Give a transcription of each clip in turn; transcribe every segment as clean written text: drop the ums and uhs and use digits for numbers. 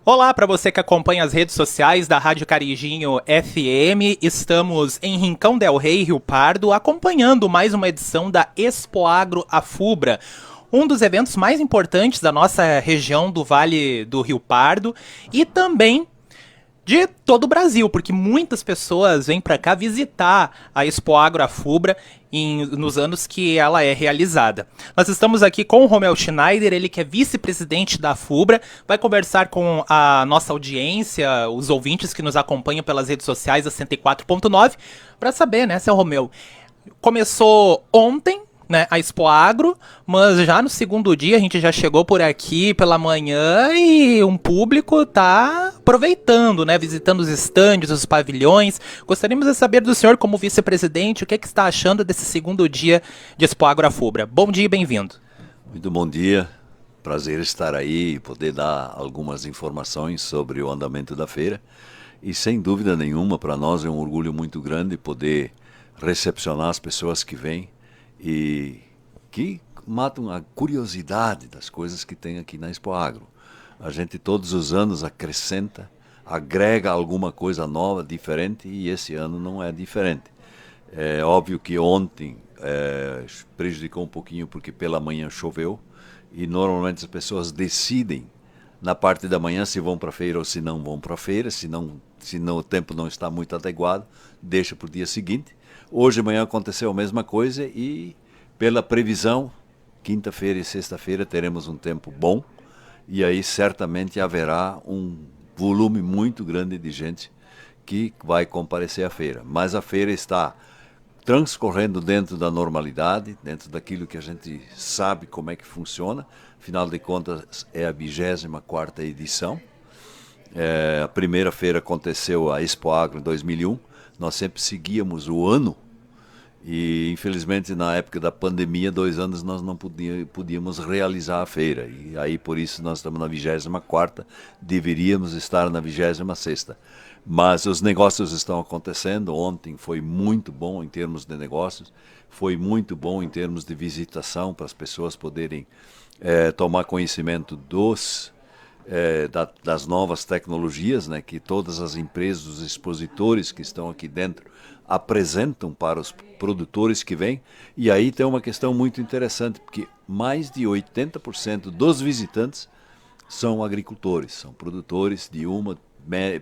Olá para você que acompanha as redes sociais da Rádio Carijinho FM. Estamos em Rincão del Rei, Rio Pardo, acompanhando mais uma edição da Expoagro Afubra, um dos eventos mais importantes da nossa região do Vale do Rio Pardo e também de todo o Brasil, porque muitas pessoas vêm para cá visitar a Expo Agro Afubra nos anos que ela é realizada. Nós estamos aqui com o Romel Schneider, ele que é vice-presidente da Afubra, vai conversar com a nossa audiência, os ouvintes que nos acompanham pelas redes sociais da 104.9, para saber, né, seu Romel, começou ontem, né, a Expo Agro, mas já no segundo dia a gente já chegou por aqui pela manhã e um público tá aproveitando, né, visitando os estandes, os pavilhões. Gostaríamos de saber do senhor, como vice-presidente, o que está achando desse segundo dia de Expo Agro Afubra. Bom dia e bem-vindo. Muito bom dia, prazer estar aí e poder dar algumas informações sobre o andamento da feira. E sem dúvida nenhuma, para nós é um orgulho muito grande poder recepcionar as pessoas que vêm e que matam a curiosidade das coisas que tem aqui na Expo Agro. A gente todos os anos acrescenta, agrega alguma coisa nova, diferente, e esse ano não é diferente. É óbvio que ontem prejudicou um pouquinho porque pela manhã choveu e normalmente as pessoas decidem na parte da manhã se vão para a feira ou se não vão para a feira, se o tempo não está muito adequado, deixa para o dia seguinte. Hoje de manhã aconteceu a mesma coisa e, pela previsão, quinta-feira e sexta-feira teremos um tempo bom e aí certamente haverá um volume muito grande de gente que vai comparecer à feira. Mas a feira está transcorrendo dentro da normalidade, dentro daquilo que a gente sabe como é que funciona. Afinal de contas, é a 24ª edição. A primeira feira aconteceu a Expo Agro em 2001. Nós sempre seguíamos o ano e, infelizmente, na época da pandemia, 2 anos nós não podíamos realizar a feira. E aí, por isso, nós estamos na 24ª, deveríamos estar na 26ª. Mas os negócios estão acontecendo. Ontem foi muito bom em termos de negócios, foi muito bom em termos de visitação para as pessoas poderem tomar conhecimento das novas tecnologias, né, que todas as empresas, os expositores que estão aqui dentro apresentam para os produtores que vêm. E aí tem uma questão muito interessante, porque mais de 80% dos visitantes são agricultores, são produtores de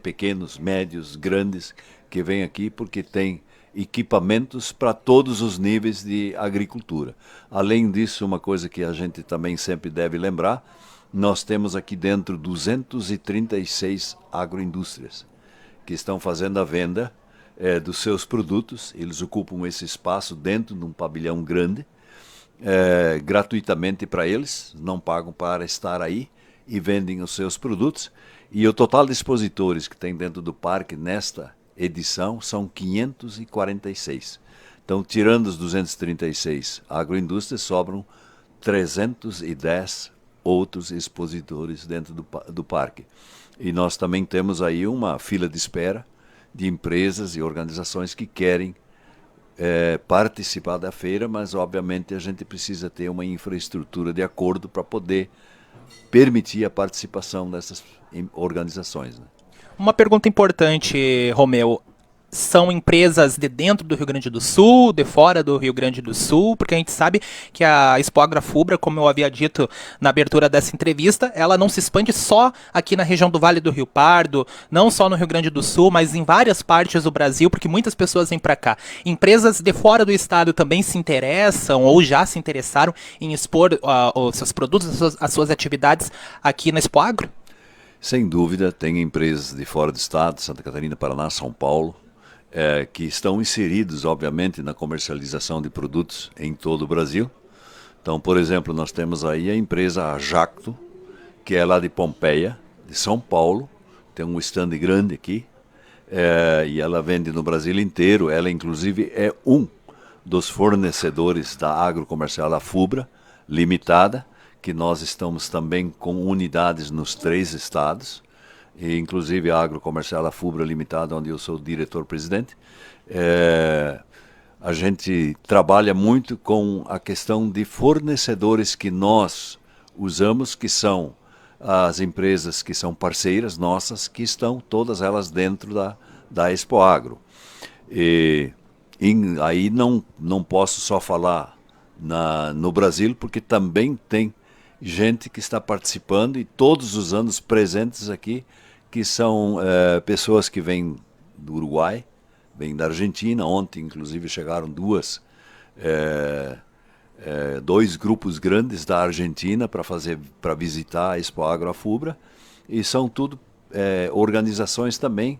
pequenos, médios, grandes, que vêm aqui porque têm equipamentos para todos os níveis de agricultura. Além disso, uma coisa que a gente também sempre deve lembrar, nós temos aqui dentro 236 agroindústrias que estão fazendo a venda dos seus produtos. Eles ocupam esse espaço dentro de um pavilhão grande, gratuitamente para eles, não pagam para estar aí e vendem os seus produtos. E o total de expositores que tem dentro do parque nesta edição são 546. Então, tirando os 236 agroindústrias, sobram 310 outros expositores dentro do parque. E nós também temos aí uma fila de espera de empresas e organizações que querem participar da feira, mas obviamente a gente precisa ter uma infraestrutura de acordo para poder permitir a participação dessas organizações, né? Uma pergunta importante, Romeu. São empresas de dentro do Rio Grande do Sul, de fora do Rio Grande do Sul, porque a gente sabe que a Expo Agro Afubra, como eu havia dito na abertura dessa entrevista, ela não se expande só aqui na região do Vale do Rio Pardo, não só no Rio Grande do Sul, mas em várias partes do Brasil, porque muitas pessoas vêm para cá. Empresas de fora do estado também se interessam ou já se interessaram em expor os seus produtos, as suas atividades aqui na Expo Agro? Sem dúvida, tem empresas de fora do estado, Santa Catarina, Paraná, São Paulo, que estão inseridos, obviamente, na comercialização de produtos em todo o Brasil. Então, por exemplo, nós temos aí a empresa Jacto, que é lá de Pompeia, de São Paulo, tem um stand grande aqui, e ela vende no Brasil inteiro. Ela, inclusive, é um dos fornecedores da Agrocomercial Afubra Limitada, que nós estamos também com unidades nos 3 estados, e inclusive a Agrocomercial Afubra Limitada, onde eu sou diretor-presidente. A gente trabalha muito com a questão de fornecedores que nós usamos, que são as empresas que são parceiras nossas, que estão todas elas dentro da Expoagro. Aí não posso só falar no Brasil, porque também tem gente que está participando e todos os anos presentes aqui, que são pessoas que vêm do Uruguai, vêm da Argentina. Ontem, inclusive, chegaram dois grupos grandes da Argentina para visitar a Expoagro Afubra, e são tudo organizações também,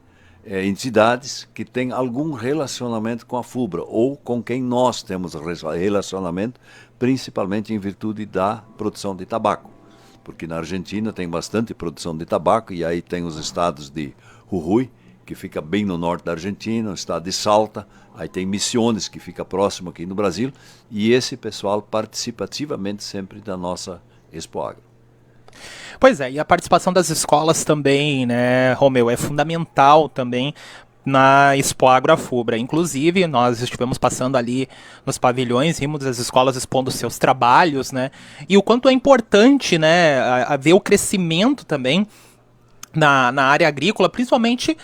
entidades que têm algum relacionamento com a FUBRA, ou com quem nós temos relacionamento, principalmente em virtude da produção de tabaco. Porque na Argentina tem bastante produção de tabaco, e aí tem os estados de Jujuy, que fica bem no norte da Argentina, o estado de Salta, aí tem Misiones, que fica próximo aqui no Brasil, e esse pessoal participa ativamente sempre da nossa Expoagro. Pois é, e a participação das escolas também, né, Romeu, é fundamental também na Expoagro Afubra. Inclusive, nós estivemos passando ali nos pavilhões, vimos as escolas expondo seus trabalhos, né, e o quanto é importante, né, a ver o crescimento também na área agrícola, principalmente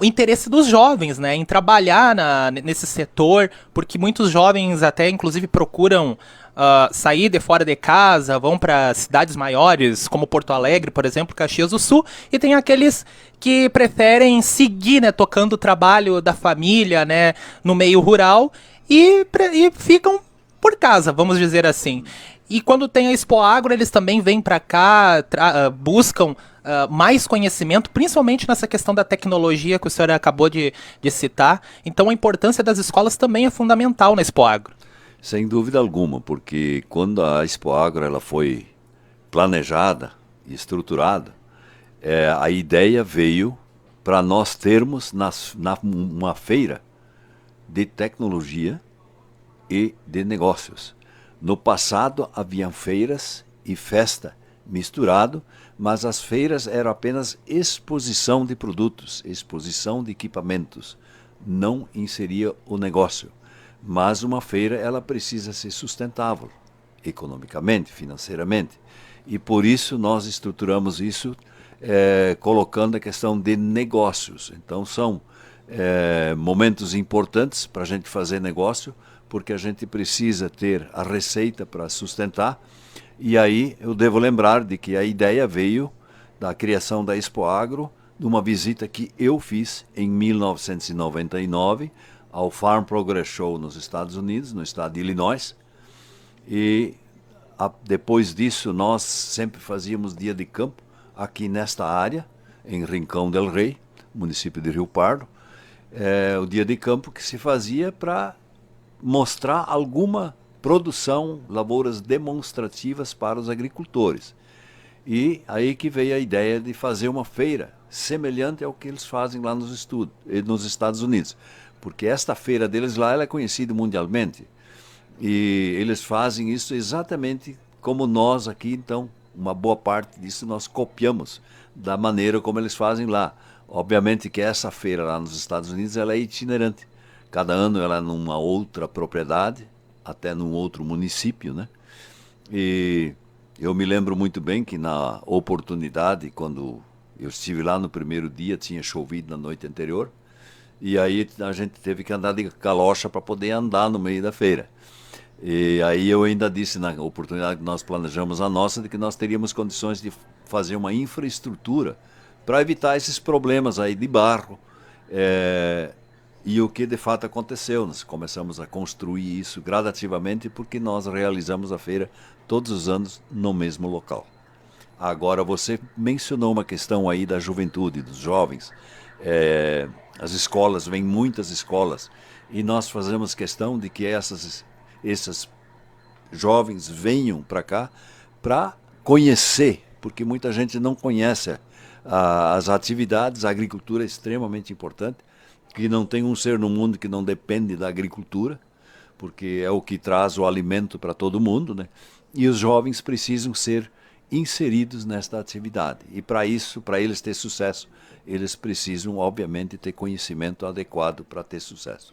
o interesse dos jovens, né, em trabalhar nesse setor, porque muitos jovens até inclusive procuram sair de fora de casa, vão para cidades maiores, como Porto Alegre, por exemplo, Caxias do Sul, e tem aqueles que preferem seguir, né, tocando o trabalho da família, né, no meio rural, e ficam por casa, vamos dizer assim. E quando tem a Expoagro, eles também vêm para cá, buscam mais conhecimento, principalmente nessa questão da tecnologia que o senhor acabou de citar. Então a importância das escolas também é fundamental na Expoagro. Sem dúvida alguma, porque quando a Expoagro ela foi planejada e estruturada, a ideia veio para nós termos uma feira de tecnologia e de negócios. No passado haviam feiras e festa misturado, mas as feiras eram apenas exposição de produtos, exposição de equipamentos, não inseria o negócio. Mas uma feira ela precisa ser sustentável, economicamente, financeiramente. E por isso nós estruturamos isso colocando a questão de negócios. Então são momentos importantes para a gente fazer negócio, porque a gente precisa ter a receita para sustentar. E aí eu devo lembrar de que a ideia veio da criação da Expoagro, de uma visita que eu fiz em 1999 ao Farm Progress Show nos Estados Unidos, no estado de Illinois. E depois disso nós sempre fazíamos dia de campo aqui nesta área, em Rincão del Rei, município de Rio Pardo. O dia de campo que se fazia para mostrar alguma produção, lavouras demonstrativas para os agricultores. E aí que veio a ideia de fazer uma feira semelhante ao que eles fazem lá nos Estados Unidos. Porque esta feira deles lá ela é conhecida mundialmente. E eles fazem isso exatamente como nós aqui, então, uma boa parte disso nós copiamos da maneira como eles fazem lá. Obviamente que essa feira lá nos Estados Unidos ela é itinerante. Cada ano ela é numa outra propriedade, até num outro município, né? E eu me lembro muito bem que na oportunidade, quando eu estive lá no primeiro dia, tinha chovido na noite anterior, e aí a gente teve que andar de galocha para poder andar no meio da feira. E aí eu ainda disse na oportunidade que nós planejamos a nossa, de que nós teríamos condições de fazer uma infraestrutura para evitar esses problemas aí de barro. E o que de fato aconteceu, nós começamos a construir isso gradativamente porque nós realizamos a feira todos os anos no mesmo local. Agora você mencionou uma questão aí da juventude, dos jovens. As escolas, vêm muitas escolas, e nós fazemos questão de que esses jovens venham para cá para conhecer, porque muita gente não conhece as atividades. A agricultura é extremamente importante, que não tem um ser no mundo que não depende da agricultura, porque é o que traz o alimento para todo mundo, né? E os jovens precisam ser inseridos nesta atividade. E para isso, para eles ter sucesso, eles precisam, obviamente, ter conhecimento adequado para ter sucesso.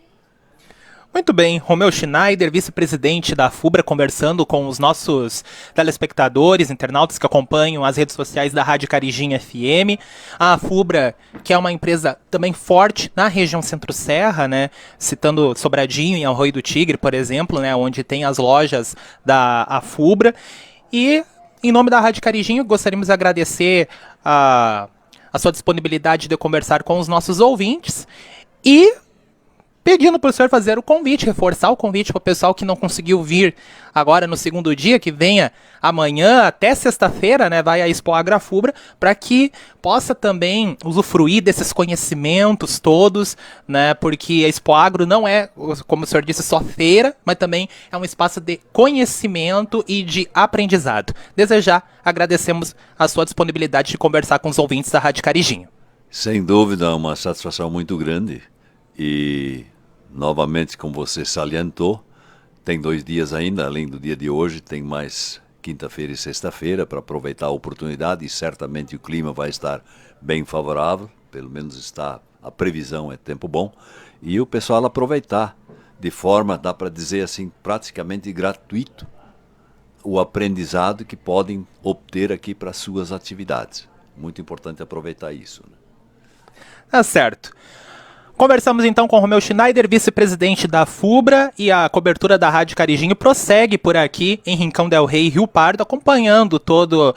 Muito bem, Romeu Schneider, vice-presidente da FUBRA, conversando com os nossos telespectadores, internautas que acompanham as redes sociais da Rádio Carijinho FM. A FUBRA, que é uma empresa também forte na região Centro-Serra, né? Citando Sobradinho e Arroio do Tigre, por exemplo, né? Onde tem as lojas da FUBRA. E, em nome da Rádio Carijinho, gostaríamos de agradecer a sua disponibilidade de conversar com os nossos ouvintes e pedindo para o senhor fazer o convite, reforçar o convite para o pessoal que não conseguiu vir agora no segundo dia, que venha amanhã até sexta-feira, né, vai a Expo Agro FUBRA, para que possa também usufruir desses conhecimentos todos, né, porque a Expo Agro não é, como o senhor disse, só feira, mas também é um espaço de conhecimento e de aprendizado. Desde já, agradecemos a sua disponibilidade de conversar com os ouvintes da Rádio Carijinho. Sem dúvida, uma satisfação muito grande. E, novamente, como você salientou, tem 2 dias ainda, além do dia de hoje, tem mais quinta-feira e sexta-feira para aproveitar a oportunidade e certamente o clima vai estar bem favorável, pelo menos a previsão é tempo bom, e o pessoal aproveitar de forma, dá para dizer assim, praticamente gratuito, o aprendizado que podem obter aqui para suas atividades. Muito importante aproveitar isso, né? Tá certo. Conversamos então com Romeu Schneider, vice-presidente da FUBRA, e a cobertura da Rádio Carijinho prossegue por aqui em Rincão del Rei e Rio Pardo, acompanhando toda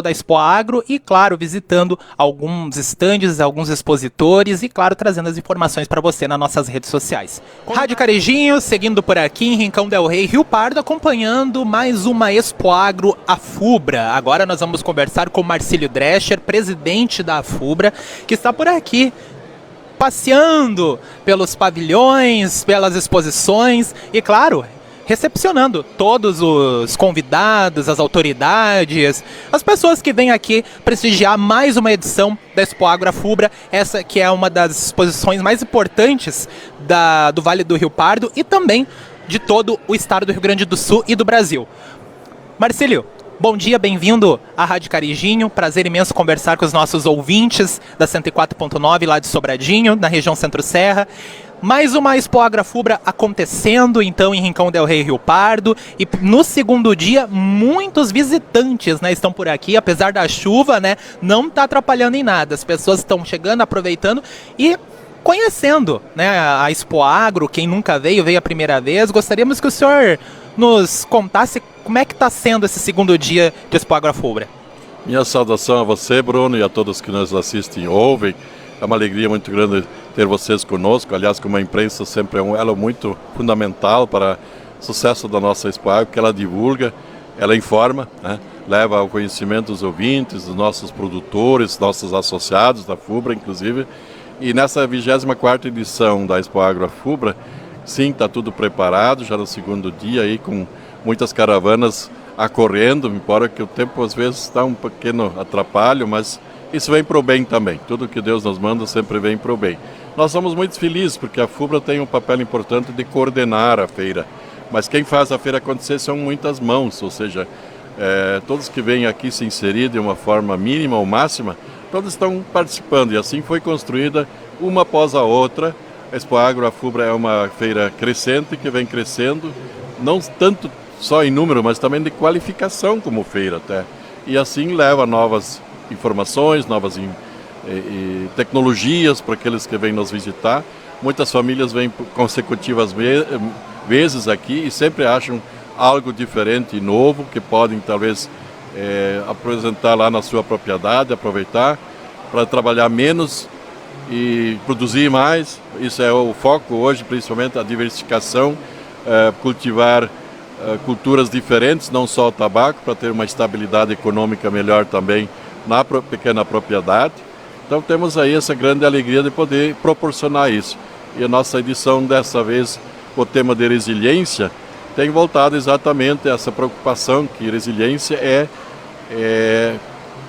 a Expo Agro e, claro, visitando alguns estandes, alguns expositores e, claro, trazendo as informações para você nas nossas redes sociais. Rádio Carijinho, seguindo por aqui em Rincão del Rei e Rio Pardo, acompanhando mais uma Expo Agro, a FUBRA. Agora nós vamos conversar com Marcílio Drescher, presidente da FUBRA, que está por aqui, passeando pelos pavilhões, pelas exposições e, claro, recepcionando todos os convidados, as autoridades, as pessoas que vêm aqui prestigiar mais uma edição da Expo Agro FUBRA, essa que é uma das exposições mais importantes do Vale do Rio Pardo e também de todo o estado do Rio Grande do Sul e do Brasil. Marcílio, bom dia, bem-vindo à Rádio Carijinho. Prazer imenso conversar com os nossos ouvintes da 104.9 lá de Sobradinho, na região Centro-Serra. Mais uma Expo Agro FUBRA acontecendo, então, em Rincão del Rei e Rio Pardo. E no segundo dia, muitos visitantes, né, estão por aqui, apesar da chuva, né, não está atrapalhando em nada. As pessoas estão chegando, aproveitando e conhecendo, né, a Expo Agro. Quem nunca veio a primeira vez. Gostaríamos que o senhor nos contasse como é que está sendo esse segundo dia de Expo Agro FUBRA. Minha saudação a você, Bruno, e a todos que nos assistem e ouvem. É uma alegria muito grande ter vocês conosco. Aliás, como a imprensa sempre é um elo muito fundamental para o sucesso da nossa Expo Agro, porque ela divulga, ela informa, né? Leva ao conhecimento dos ouvintes, dos nossos produtores, nossos associados da FUBRA, inclusive. E nessa 24ª edição da Expo Agro FUBRA, sim, está tudo preparado, já no segundo dia, aí, com muitas caravanas acorrendo, embora que o tempo às vezes dá um pequeno atrapalho, mas isso vem para o bem também. Tudo que Deus nos manda sempre vem para o bem. Nós somos muito felizes porque a FUBRA tem um papel importante de coordenar a feira, mas quem faz a feira acontecer são muitas mãos, ou seja, todos que vêm aqui se inserir de uma forma mínima ou máxima, todos estão participando, e assim foi construída uma após a outra. A Expo Agro FUBRA é uma feira crescente que vem crescendo, não tanto só em número, mas também de qualificação como feira até. E assim leva novas informações, novas tecnologias para aqueles que vêm nos visitar. Muitas famílias vêm consecutivas vezes aqui e sempre acham algo diferente e novo que podem talvez apresentar lá na sua propriedade, aproveitar para trabalhar menos e produzir mais. Isso é o foco hoje, principalmente a diversificação, cultivar culturas diferentes, não só o tabaco, para ter uma estabilidade econômica melhor também na pequena propriedade. Então temos aí essa grande alegria de poder proporcionar isso. E a nossa edição dessa vez, o tema de resiliência, tem voltado exatamente a essa preocupação que resiliência é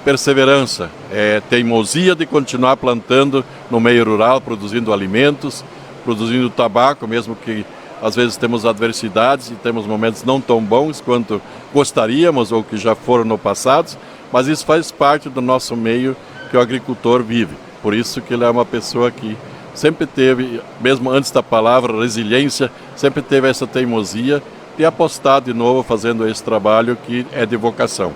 perseverança, é teimosia de continuar plantando no meio rural, produzindo alimentos, produzindo tabaco, mesmo que às vezes temos adversidades e temos momentos não tão bons quanto gostaríamos ou que já foram no passado, mas isso faz parte do nosso meio que o agricultor vive. Por isso que ele é uma pessoa que sempre teve, mesmo antes da palavra resiliência, sempre teve essa teimosia de apostar de novo fazendo esse trabalho que é de vocação.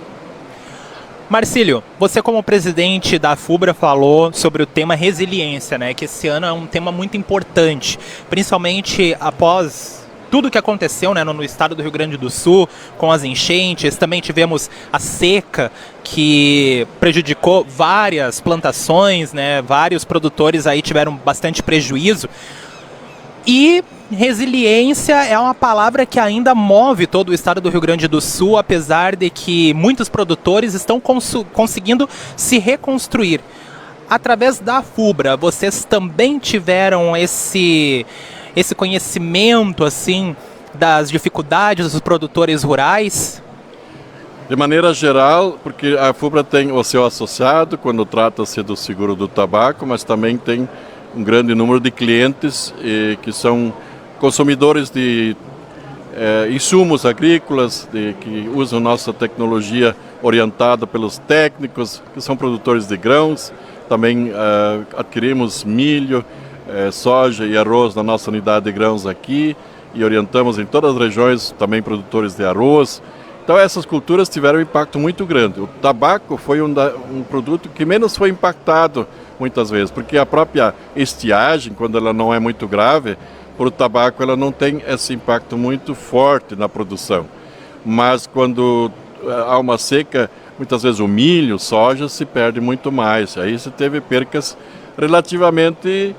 Marcílio, você como presidente da FUBRA falou sobre o tema resiliência, né? Que esse ano é um tema muito importante, principalmente após tudo que aconteceu, né, no estado do Rio Grande do Sul, com as enchentes. Também tivemos a seca que prejudicou várias plantações, né? Vários produtores aí tiveram bastante prejuízo. E resiliência é uma palavra que ainda move todo o estado do Rio Grande do Sul, apesar de que muitos produtores estão conseguindo se reconstruir. Através da FUBRA, vocês também tiveram esse conhecimento assim das dificuldades dos produtores rurais? De maneira geral, porque a FUBRA tem o seu associado quando trata-se do seguro do tabaco, mas também tem um grande número de clientes que são consumidores de insumos agrícolas, que usam nossa tecnologia orientada pelos técnicos, que são produtores de grãos. Também adquirimos milho, soja e arroz na nossa unidade de grãos aqui e orientamos em todas as regiões também produtores de arroz. Então essas culturas tiveram um impacto muito grande. O tabaco foi um produto que menos foi impactado muitas vezes, porque a própria estiagem, quando ela não é muito grave, para o tabaco ela não tem esse impacto muito forte na produção. Mas quando há uma seca, muitas vezes o milho, soja se perde muito mais. Aí se teve percas relativamente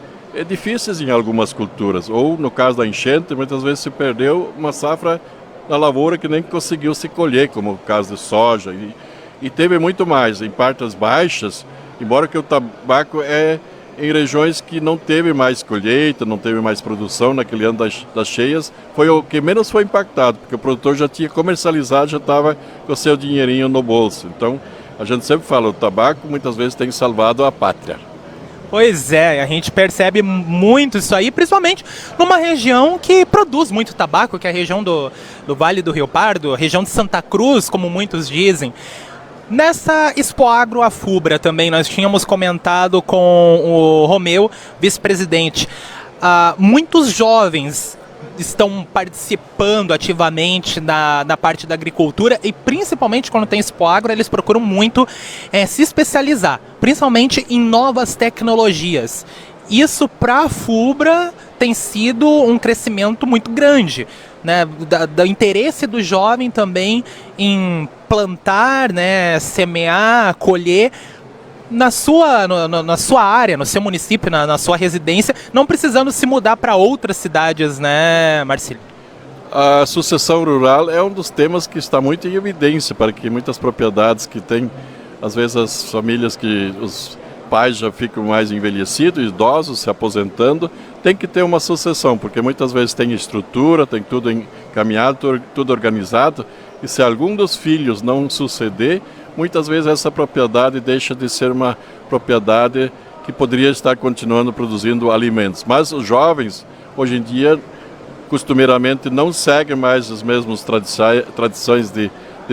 difíceis em algumas culturas. Ou no caso da enchente, muitas vezes se perdeu uma safra da lavoura que nem conseguiu se colher, como o caso de soja. E teve muito mais, em partes baixas, embora que o tabaco é em regiões que não teve mais colheita, não teve mais produção naquele ano das cheias, foi o que menos foi impactado, porque o produtor já tinha comercializado, já estava com o seu dinheirinho no bolso. Então, a gente sempre fala, o tabaco muitas vezes tem salvado a pátria. Pois é, a gente percebe muito isso aí, principalmente numa região que produz muito tabaco, que é a região do Vale do Rio Pardo, a região de Santa Cruz, como muitos dizem. Nessa Expoagro, a FUBRA também, nós tínhamos comentado com o Romeu, vice-presidente, muitos jovens estão participando ativamente na parte da agricultura e principalmente quando tem Expoagro, eles procuram muito se especializar, principalmente em novas tecnologias. Isso para a FUBRA tem sido um crescimento muito grande, né, do interesse do jovem também em plantar, né, semear, colher na sua área, no seu município, na sua residência, não precisando se mudar para outras cidades, né, Marcílio? A sucessão rural é um dos temas que está muito em evidência, para que muitas propriedades que têm, às vezes as famílias que os pais já ficam mais envelhecidos, idosos, se aposentando, tem que ter uma sucessão, porque muitas vezes tem estrutura, tem tudo encaminhado, tudo organizado, e se algum dos filhos não suceder, muitas vezes essa propriedade deixa de ser uma propriedade que poderia estar continuando produzindo alimentos. Mas os jovens, hoje em dia, costumeiramente não seguem mais as mesmas tradições de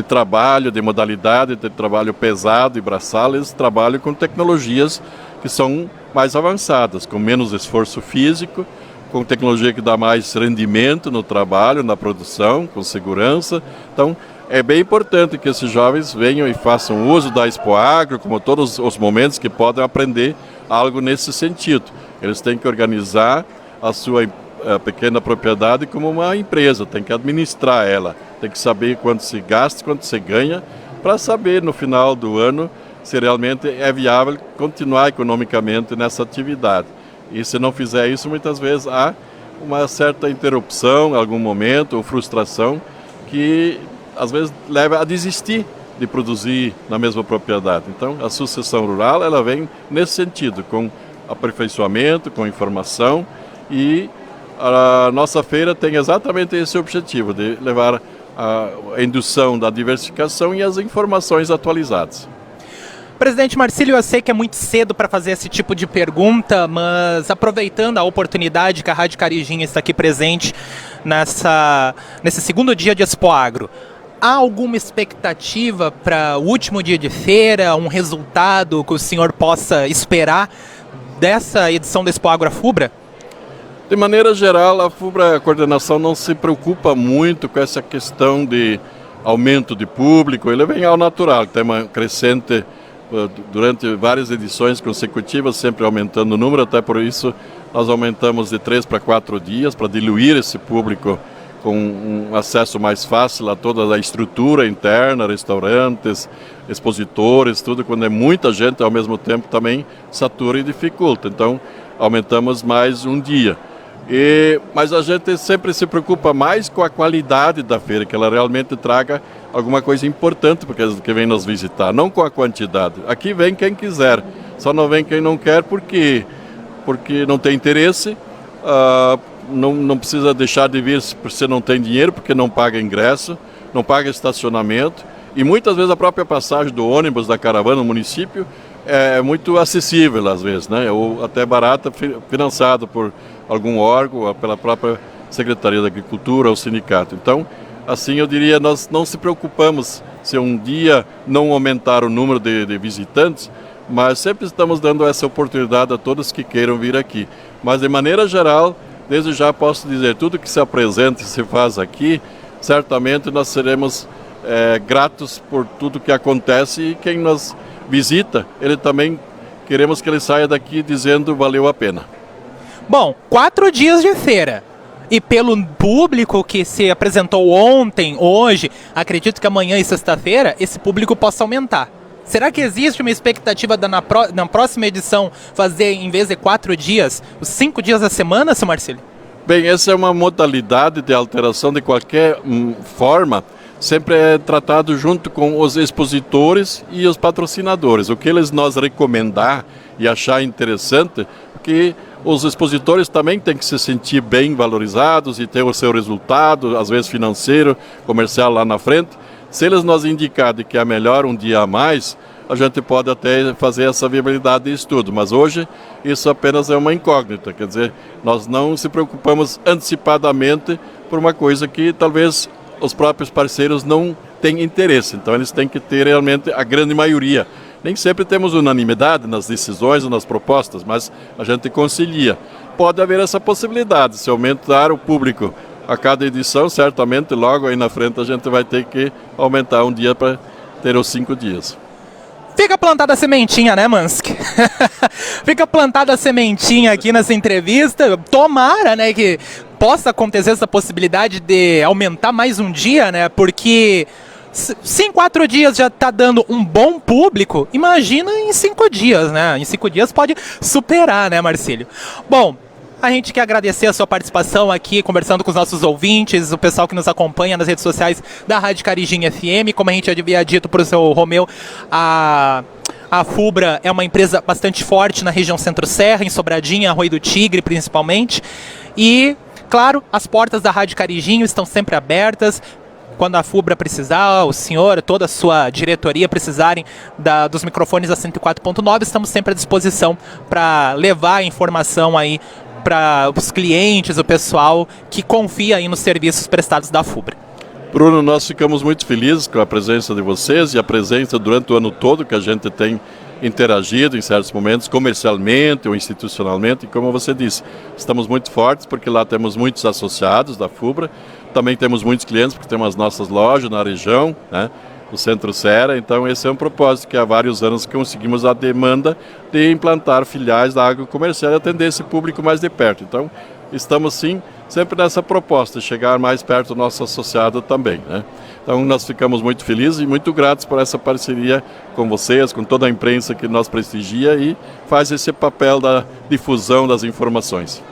trabalho, de modalidade, de trabalho pesado e braçal. Eles trabalham com tecnologias que são mais avançadas, com menos esforço físico, com tecnologia que dá mais rendimento no trabalho, na produção, com segurança. Então, é bem importante que esses jovens venham e façam uso da Expoagro, como todos os momentos que podem aprender algo nesse sentido. Eles têm que organizar a sua pequena propriedade como uma empresa, tem que administrar ela, tem que saber quanto se gasta, quanto se ganha, para saber no final do ano se realmente é viável continuar economicamente nessa atividade. E se não fizer isso, muitas vezes há uma certa interrupção, em algum momento, ou frustração, que às vezes leva a desistir de produzir na mesma propriedade. Então, a sucessão rural, ela vem nesse sentido, com aperfeiçoamento, com informação, e a nossa feira tem exatamente esse objetivo, de levar a indução da diversificação e as informações atualizadas. Presidente Marcílio, eu sei que é muito cedo para fazer esse tipo de pergunta, mas aproveitando a oportunidade que a Rádio Carijinha está aqui presente nesse segundo dia de Expoagro, há alguma expectativa para o último dia de feira, um resultado que o senhor possa esperar dessa edição da Expo Agro Afubra? De maneira geral, a FUBRA, a coordenação, não se preocupa muito com essa questão de aumento de público. Ele vem ao natural, tem uma crescente durante várias edições consecutivas, sempre aumentando o número, até por isso nós aumentamos de 3 para 4 dias, para diluir esse público com um acesso mais fácil a toda a estrutura interna, restaurantes, expositores, tudo. Quando é muita gente ao mesmo tempo também satura e dificulta, então aumentamos mais um dia. Mas a gente sempre se preocupa mais com a qualidade da feira, que ela realmente traga alguma coisa importante para aqueles que vêm nos visitar, não com a quantidade. Aqui vem quem quiser, só não vem quem não quer porque não tem interesse, não precisa deixar de vir se você não tem dinheiro, porque não paga ingresso, não paga estacionamento, e muitas vezes a própria passagem do ônibus, da caravana no município é muito acessível às vezes, né? Ou até barata, financiado por algum órgão, pela própria Secretaria da Agricultura ou sindicato. Então, assim eu diria, nós não se preocupamos se um dia não aumentar o número de visitantes, mas sempre estamos dando essa oportunidade a todos que queiram vir aqui. Mas de maneira geral, desde já posso dizer, tudo que se apresenta e se faz aqui, certamente nós seremos gratos por tudo que acontece, e quem nos visita, ele também queremos que ele saia daqui dizendo valeu a pena. Bom, 4 dias de feira. E pelo público que se apresentou ontem, hoje, acredito que amanhã e sexta-feira, esse público possa aumentar. Será que existe uma expectativa na próxima edição fazer, em vez de 4 dias, os 5 dias da semana, seu Marcílio? Bem, essa é uma modalidade de alteração de qualquer forma, sempre é tratado junto com os expositores e os patrocinadores. O que eles nos recomendar e achar interessante, porque os expositores também têm que se sentir bem valorizados e ter o seu resultado, às vezes financeiro, comercial lá na frente. Se eles nos indicarem que é melhor um dia a mais, a gente pode até fazer essa viabilidade de estudo, mas hoje isso apenas é uma incógnita, quer dizer, nós não se preocupamos antecipadamente por uma coisa que talvez os próprios parceiros não têm interesse, então eles têm que ter realmente a grande maioria. Nem sempre temos unanimidade nas decisões ou nas propostas, mas a gente concilia. Pode haver essa possibilidade, se aumentar o público a cada edição, certamente logo aí na frente a gente vai ter que aumentar um dia para ter os 5 dias. Fica plantada a sementinha, né, Manski? Fica plantada a sementinha aqui nessa entrevista. Tomara, né, que possa acontecer essa possibilidade de aumentar mais um dia, né? Porque se em 4 dias já está dando um bom público, imagina em 5 dias, né? Em 5 dias pode superar, né, Marcílio? Bom, a gente quer agradecer a sua participação aqui, conversando com os nossos ouvintes, o pessoal que nos acompanha nas redes sociais da Rádio Carijinha FM. Como a gente havia dito para o seu Romeu, a FUBRA é uma empresa bastante forte na região Centro-Serra, em Sobradinho, Arroio do Tigre principalmente. E, claro, as portas da Rádio Carijinho estão sempre abertas. Quando a FUBRA precisar, o senhor, toda a sua diretoria precisarem dos microfones da 104.9, estamos sempre à disposição para levar a informação aí para os clientes, o pessoal que confia aí nos serviços prestados da FUBRA. Bruno, nós ficamos muito felizes com a presença de vocês e a presença durante o ano todo que a gente tem interagido em certos momentos, comercialmente ou institucionalmente, e como você disse, estamos muito fortes porque lá temos muitos associados da FUBRA, também temos muitos clientes porque temos as nossas lojas na região, né, o Centro-Serra, então esse é um propósito que há vários anos conseguimos a demanda de implantar filiais da agrocomercial e atender esse público mais de perto. Então estamos sim sempre nessa proposta de chegar mais perto do nosso associado também, né? Então nós ficamos muito felizes e muito gratos por essa parceria com vocês, com toda a imprensa que nos prestigia e faz esse papel da difusão das informações.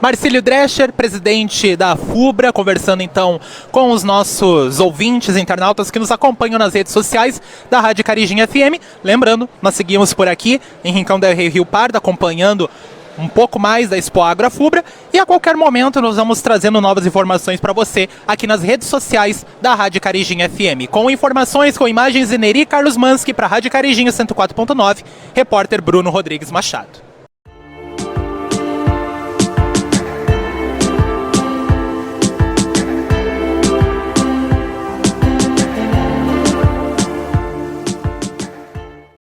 Marcílio Drescher, presidente da FUBRA, conversando então com os nossos ouvintes, internautas que nos acompanham nas redes sociais da Rádio Carijinha FM. Lembrando, nós seguimos por aqui em Rincão del Rei, Rio Pardo, acompanhando um pouco mais da Expo Agro Afubra, e a qualquer momento nós vamos trazendo novas informações para você aqui nas redes sociais da Rádio Carijinha FM. Com informações, com imagens de Neri Carlos Manski para a Rádio Carijinha 104.9, repórter Bruno Rodrigues Machado.